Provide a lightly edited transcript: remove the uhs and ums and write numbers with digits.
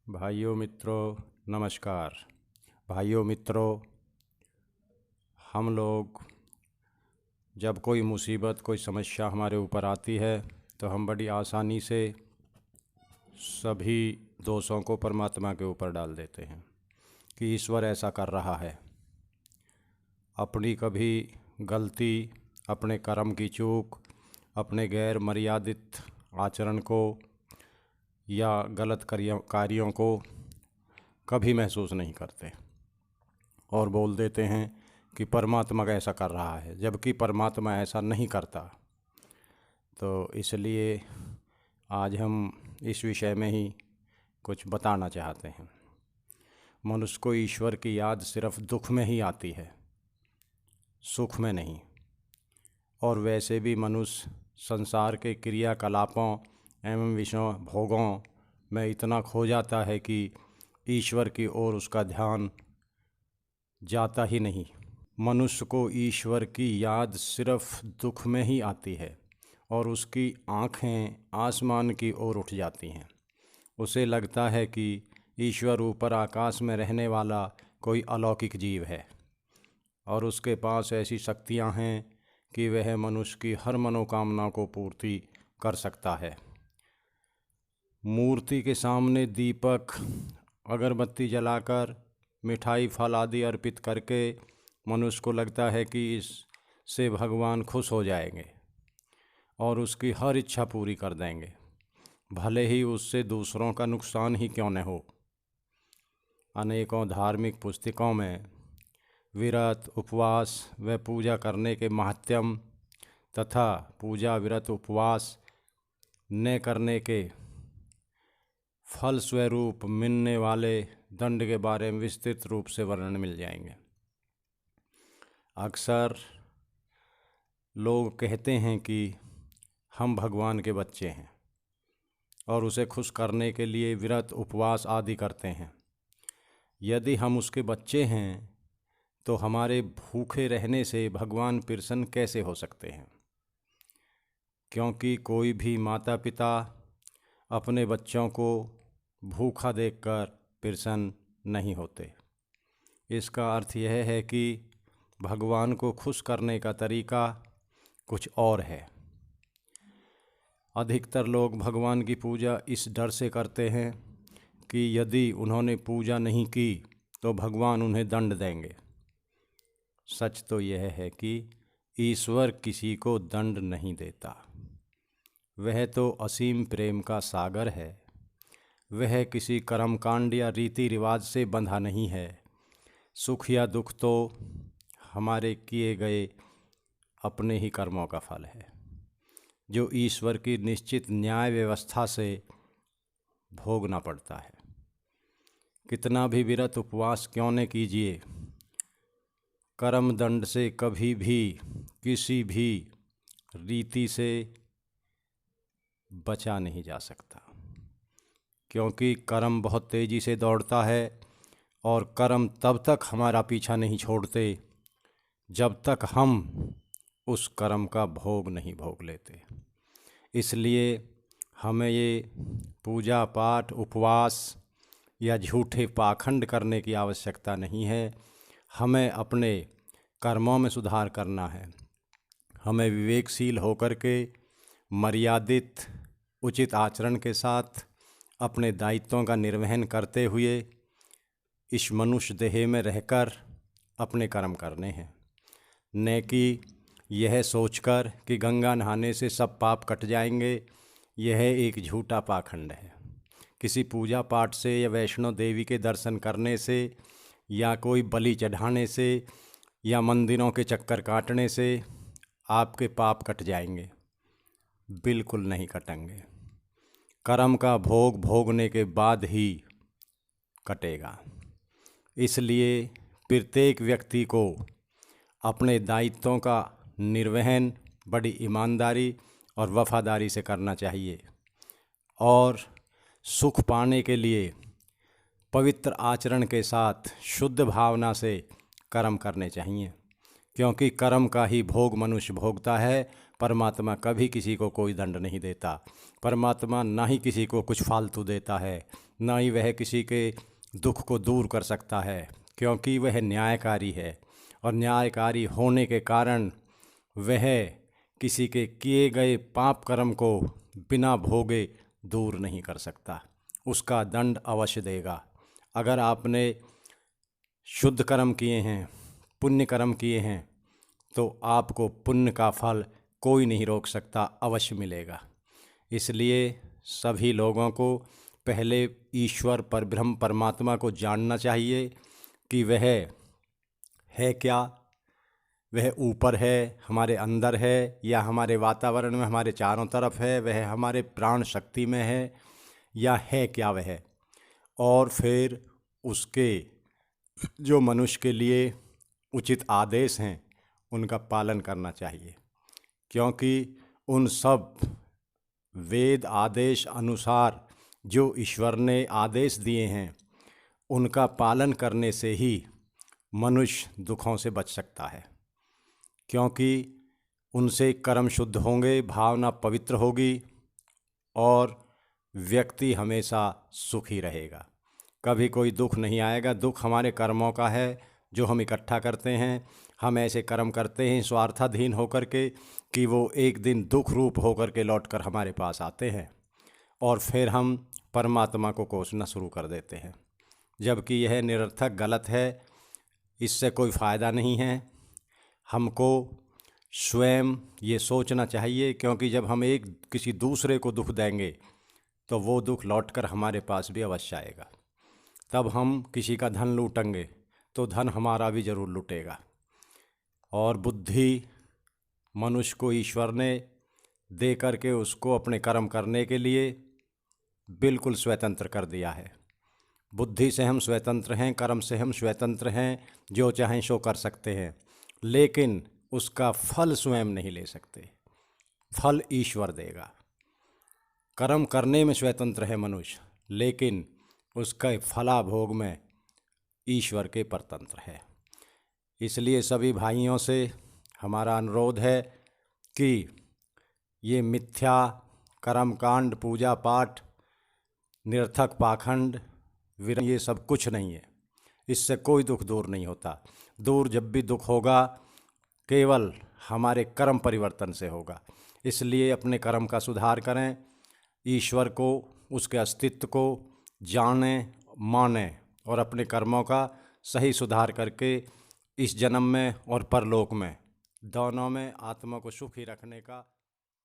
भाइयों मित्रों नमस्कार। भाइयों मित्रों, हम लोग जब कोई मुसीबत कोई समस्या हमारे ऊपर आती है तो हम बड़ी आसानी से सभी दोषों को परमात्मा के ऊपर डाल देते हैं कि ईश्वर ऐसा कर रहा है। अपनी कभी गलती, अपने कर्म की चूक, अपने गैर मर्यादित आचरण को या गलत कार्यों को कभी महसूस नहीं करते और बोल देते हैं कि परमात्मा ऐसा कर रहा है, जबकि परमात्मा ऐसा नहीं करता। तो इसलिए आज हम इस विषय में ही कुछ बताना चाहते हैं। मनुष्य को ईश्वर की याद सिर्फ दुख में ही आती है, सुख में नहीं। और वैसे भी मनुष्य संसार के क्रियाकलापों एवं विषयों भोगों में इतना खो जाता है कि ईश्वर की ओर उसका ध्यान जाता ही नहीं। मनुष्य को ईश्वर की याद सिर्फ दुख में ही आती है और उसकी आँखें आसमान की ओर उठ जाती हैं। उसे लगता है कि ईश्वर ऊपर आकाश में रहने वाला कोई अलौकिक जीव है और उसके पास ऐसी शक्तियाँ हैं कि वह मनुष्य की हर मनोकामना को पूर्ति कर सकता है। मूर्ति के सामने दीपक अगरबत्ती जलाकर मिठाई फल आदि अर्पित करके मनुष्य को लगता है कि इससे भगवान खुश हो जाएंगे और उसकी हर इच्छा पूरी कर देंगे, भले ही उससे दूसरों का नुकसान ही क्यों न हो। अनेकों धार्मिक पुस्तकों में व्रत, उपवास व पूजा करने के महात्म्य तथा पूजा, व्रत, उपवास न करने के फल स्वरूप मिलने वाले दंड के बारे में विस्तृत रूप से वर्णन मिल जाएंगे। अक्सर लोग कहते हैं कि हम भगवान के बच्चे हैं और उसे खुश करने के लिए व्रत, उपवास आदि करते हैं। यदि हम उसके बच्चे हैं तो हमारे भूखे रहने से भगवान प्रसन्न कैसे हो सकते हैं? क्योंकि कोई भी माता पिता अपने बच्चों को भूखा देखकर प्रसन्न नहीं होते। इसका अर्थ यह है कि भगवान को खुश करने का तरीका कुछ और है। अधिकतर लोग भगवान की पूजा इस डर से करते हैं कि यदि उन्होंने पूजा नहीं की तो भगवान उन्हें दंड देंगे। सच तो यह है कि ईश्वर किसी को दंड नहीं देता। वह तो असीम प्रेम का सागर है। वह किसी कर्मकांड या रीति रिवाज से बंधा नहीं है। सुख या दुख तो हमारे किए गए अपने ही कर्मों का फल है, जो ईश्वर की निश्चित न्याय व्यवस्था से भोगना पड़ता है। कितना भी व्रत उपवास क्यों न कीजिए, कर्म दंड से कभी भी किसी भी रीति से बचा नहीं जा सकता, क्योंकि कर्म बहुत तेज़ी से दौड़ता है और कर्म तब तक हमारा पीछा नहीं छोड़ते जब तक हम उस कर्म का भोग नहीं भोग लेते। इसलिए हमें ये पूजा पाठ, उपवास या झूठे पाखंड करने की आवश्यकता नहीं है। हमें अपने कर्मों में सुधार करना है। हमें विवेकशील होकर के मर्यादित उचित आचरण के साथ अपने दायित्वों का निर्वहन करते हुए इस मनुष्य देह में रहकर अपने कर्म करने हैं, न कि यह सोचकर कि गंगा नहाने से सब पाप कट जाएंगे। यह एक झूठा पाखंड है। किसी पूजा पाठ से या वैष्णो देवी के दर्शन करने से या कोई बलि चढ़ाने से या मंदिरों के चक्कर काटने से आपके पाप कट जाएंगे? बिल्कुल नहीं कटेंगे। कर्म का भोग भोगने के बाद ही कटेगा। इसलिए प्रत्येक व्यक्ति को अपने दायित्वों का निर्वहन बड़ी ईमानदारी और वफादारी से करना चाहिए और सुख पाने के लिए पवित्र आचरण के साथ शुद्ध भावना से कर्म करने चाहिए, क्योंकि कर्म का ही भोग मनुष्य भोगता है। परमात्मा कभी किसी को कोई दंड नहीं देता। परमात्मा ना ही किसी को कुछ फालतू देता है, ना ही वह किसी के दुख को दूर कर सकता है, क्योंकि वह न्यायकारी है और न्यायकारी होने के कारण वह किसी के किए गए पाप कर्म को बिना भोगे दूर नहीं कर सकता, उसका दंड अवश्य देगा। अगर आपने शुद्ध कर्म किए हैं, पुण्य कर्म किए हैं, तो आपको पुण्य का फल कोई नहीं रोक सकता, अवश्य मिलेगा। इसलिए सभी लोगों को पहले ईश्वर परब्रह्म परमात्मा को जानना चाहिए कि वह है क्या, वह ऊपर है, हमारे अंदर है, या हमारे वातावरण में हमारे चारों तरफ है, वह हमारे प्राण शक्ति में है, या है क्या वह। और फिर उसके जो मनुष्य के लिए उचित आदेश हैं उनका पालन करना चाहिए, क्योंकि उन सब वेद आदेश अनुसार जो ईश्वर ने आदेश दिए हैं उनका पालन करने से ही मनुष्य दुखों से बच सकता है, क्योंकि उनसे कर्म शुद्ध होंगे, भावना पवित्र होगी और व्यक्ति हमेशा सुखी रहेगा, कभी कोई दुख नहीं आएगा। दुख हमारे कर्मों का है जो हम इकट्ठा करते हैं। हम ऐसे कर्म करते हैं स्वार्थाधीन होकर के कि वो एक दिन दुख रूप होकर के लौट कर हमारे पास आते हैं और फिर हम परमात्मा को कोसना शुरू कर देते हैं, जबकि यह निरर्थक गलत है, इससे कोई फ़ायदा नहीं है। हमको स्वयं ये सोचना चाहिए, क्योंकि जब हम किसी दूसरे को दुख देंगे तो वो दुख लौटकर हमारे पास भी अवश्य आएगा। तब हम किसी का धन लूटेंगे तो धन हमारा भी ज़रूर लूटेगा। और बुद्धि मनुष्य को ईश्वर ने दे करके उसको अपने कर्म करने के लिए बिल्कुल स्वतंत्र कर दिया है। बुद्धि से हम स्वतंत्र हैं, कर्म से हम स्वतंत्र हैं, जो चाहें सो कर सकते हैं, लेकिन उसका फल स्वयं नहीं ले सकते, फल ईश्वर देगा। कर्म करने में स्वतंत्र है मनुष्य, लेकिन उसका फलाभोग में ईश्वर के परतंत्र है। इसलिए सभी भाइयों से हमारा अनुरोध है कि ये मिथ्या कर्मकांड, पूजा पाठ, निरर्थक पाखंड, ये सब कुछ नहीं है, इससे कोई दुख दूर नहीं होता। दूर जब भी दुख होगा केवल हमारे कर्म परिवर्तन से होगा। इसलिए अपने कर्म का सुधार करें, ईश्वर को, उसके अस्तित्व को जानें, मानें और अपने कर्मों का सही सुधार करके इस जन्म में और परलोक में दोनों में आत्मा को सुखी रखने का